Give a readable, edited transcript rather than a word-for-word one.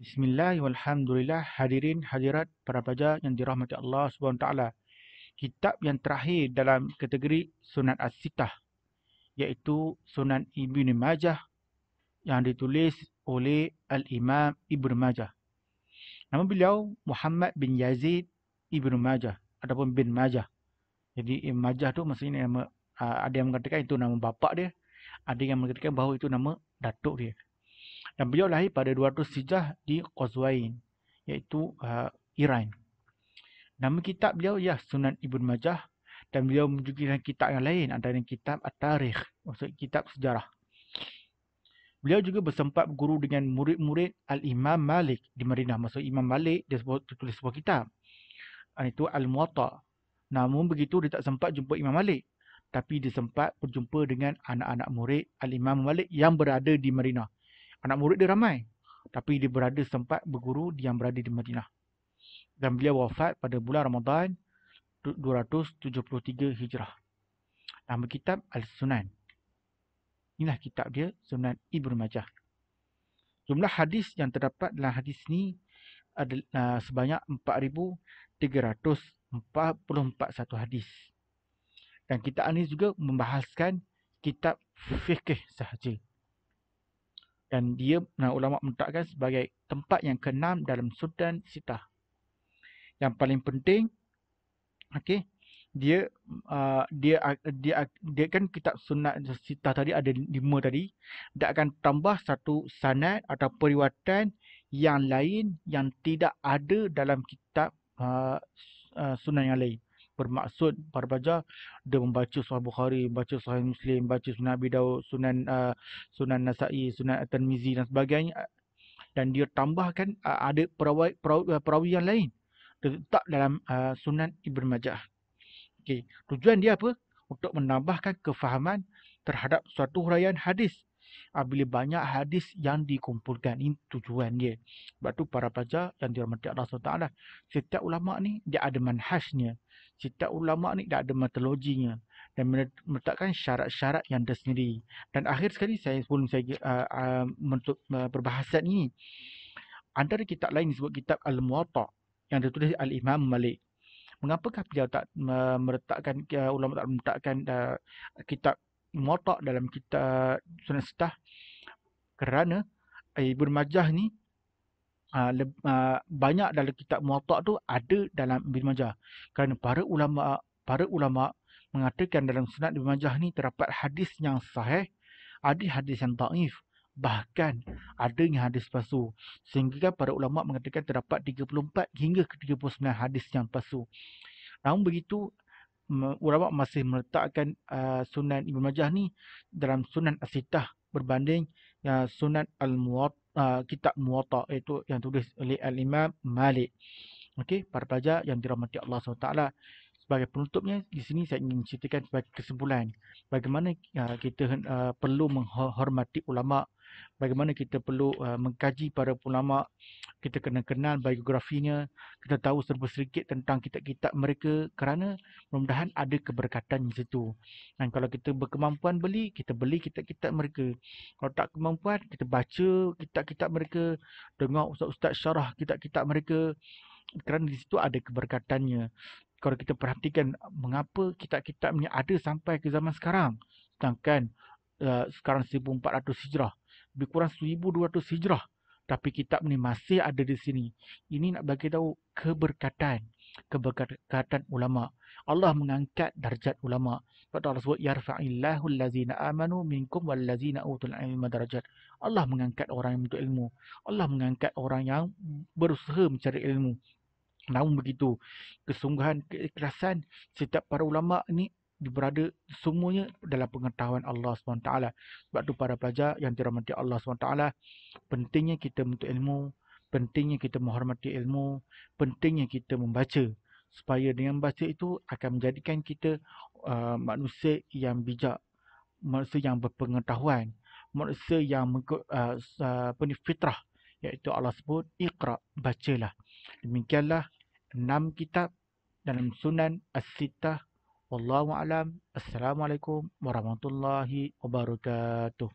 Bismillah, walhamdulillah, hadirin hadirat para pelajar yang dirahmati Allah SWT. Kitab yang terakhir dalam kategori Sunan As-Sittah iaitu Sunan Ibn Majah yang ditulis oleh Al-Imam Ibn Majah. Nama beliau Muhammad bin Yazid Ibn Majah ataupun bin Majah. Jadi Ibn Majah tu maksudnya nama, ada yang mengatakan itu nama bapa dia, ada yang mengatakan bahawa itu nama datuk dia. Dan beliau lahir pada 200 Hijrah di Qazwain, iaitu Iran. Nama kitab beliau ialah Sunan Ibn Majah dan beliau menunjukkan kitab yang lain, antara kitab At-Tarikh, maksud kitab sejarah. Beliau juga bersempat berguru dengan murid-murid Al-Imam Malik di Madinah. Maksud Imam Malik dia tulis sebuah kitab, itu Al-Muwatta. Namun begitu dia tak sempat jumpa Imam Malik, tapi dia sempat berjumpa dengan anak-anak murid Al-Imam Malik yang berada di Madinah. Anak murid dia ramai, tapi dia berada sempat berguru yang berada di Madinah. Dan beliau wafat pada bulan Ramadan 273 Hijrah. Nama kitab Al-Sunan. Inilah kitab dia, Sunan Ibn Majah. Jumlah hadis yang terdapat dalam hadis ini adalah sebanyak 4,344 satu hadis. Dan kitab ini juga membahaskan kitab fikih sahaja. Dan dia ulama menetapkan sebagai tempat yang ke-6 dalam Sunan Sittah. Yang paling penting, okey, dia kan kitab Sunan Sittah tadi ada 5 tadi, dia akan tambah satu sanad atau periwayatan yang lain yang tidak ada dalam kitab Sunan yang lain. Bermaksud para pelajar dia membaca Sahih Bukhari, membaca Sahih Muslim, membaca Sunan Abi Daud, Sunan Nasa'i, Sunan At-Tirmizi dan sebagainya, dan dia tambahkan ada perawi yang lain terletak dalam Sunan Ibn Majah. Okay. Tujuan dia apa? Untuk menambahkan kefahaman terhadap suatu huraian hadis. Bila banyak hadis yang dikumpulkan, ini tujuan dia. Sebab tu para pelajar yang dirahmati Allah SWT, setiap ulama ni dia ada manhajnya. Setiap ulama ni dia ada metodologinya dan meletakkan syarat-syarat yang tersendiri. Dan akhir sekali sebelum saya menutup perbahasan ini, antara kitab lain disebut kitab Al-Muwatta yang ditulis Al-Imam Malik. Mengapakah beliau tak meletakkan, ulama tak meletakkan kitab Muwatta dalam kitab Sunan Sittah? Kerana Ibn Majah ni banyak dalam kitab Muwatta tu ada dalam Ibn Majah. Kerana para ulama mengatakan dalam Sunan Ibn Majah ni terdapat hadis yang sahih, ada hadis yang dhaif, bahkan adanya hadis palsu. Sehingga para ulama mengatakan terdapat 34 hingga ke 39 hadis yang palsu. Namun begitu, ulama masih meletakkan Sunan Ibn Majah ni dalam Sunan As-Sittah berbanding Sunan kitab Muwatta, iaitu yang tulis oleh Al-Imam Malik. Okey, para pelajar yang dirahmati Allah SWT, sebagai penutupnya di sini saya ingin menceritakan sebagai kesimpulan bagaimana kita perlu menghormati ulama, bagaimana kita perlu mengkaji para ulama, kita kena kenal biografinya, kita tahu sedikit tentang kitab-kitab mereka, kerana mudah-mudahan ada keberkatan di situ. Dan kalau kita berkemampuan kita beli kitab-kitab mereka. Kalau tak kemampuan, kita baca kitab-kitab mereka, dengar ustaz-ustaz syarah kitab-kitab mereka, kerana di situ ada keberkatannya. Kalau kita perhatikan mengapa kitab-kitab ni ada sampai ke zaman sekarang, sedangkan sekarang 1400 Hijrah, lebih kurang 1200 Hijrah, tapi kitab ni masih ada di sini. Ini nak bagi tahu keberkatan ulama. Allah mengangkat darjat ulama. Sebab Allah sebut yarfa'illahu allazina amanu minkum wallazina utul ilma darajat. Allah mengangkat orang yang menuntut ilmu. Allah mengangkat orang yang berusaha mencari ilmu. Namun begitu, kesungguhan, keikhlasan setiap para ulama ini berada semuanya dalam pengetahuan Allah SWT. Sebab tu para pelajar yang dirahmati Allah SWT, pentingnya kita menuntut ilmu, pentingnya kita menghormati ilmu, pentingnya kita membaca. Supaya dengan baca itu akan menjadikan kita manusia yang bijak, manusia yang berpengetahuan, manusia yang mengikut fitrah, iaitu Allah sebut Iqra, bacalah. Demikianlah 6 kitab dalam Sunan As-Sittah. Wallahu a'lam. Assalamualaikum warahmatullahi wabarakatuh.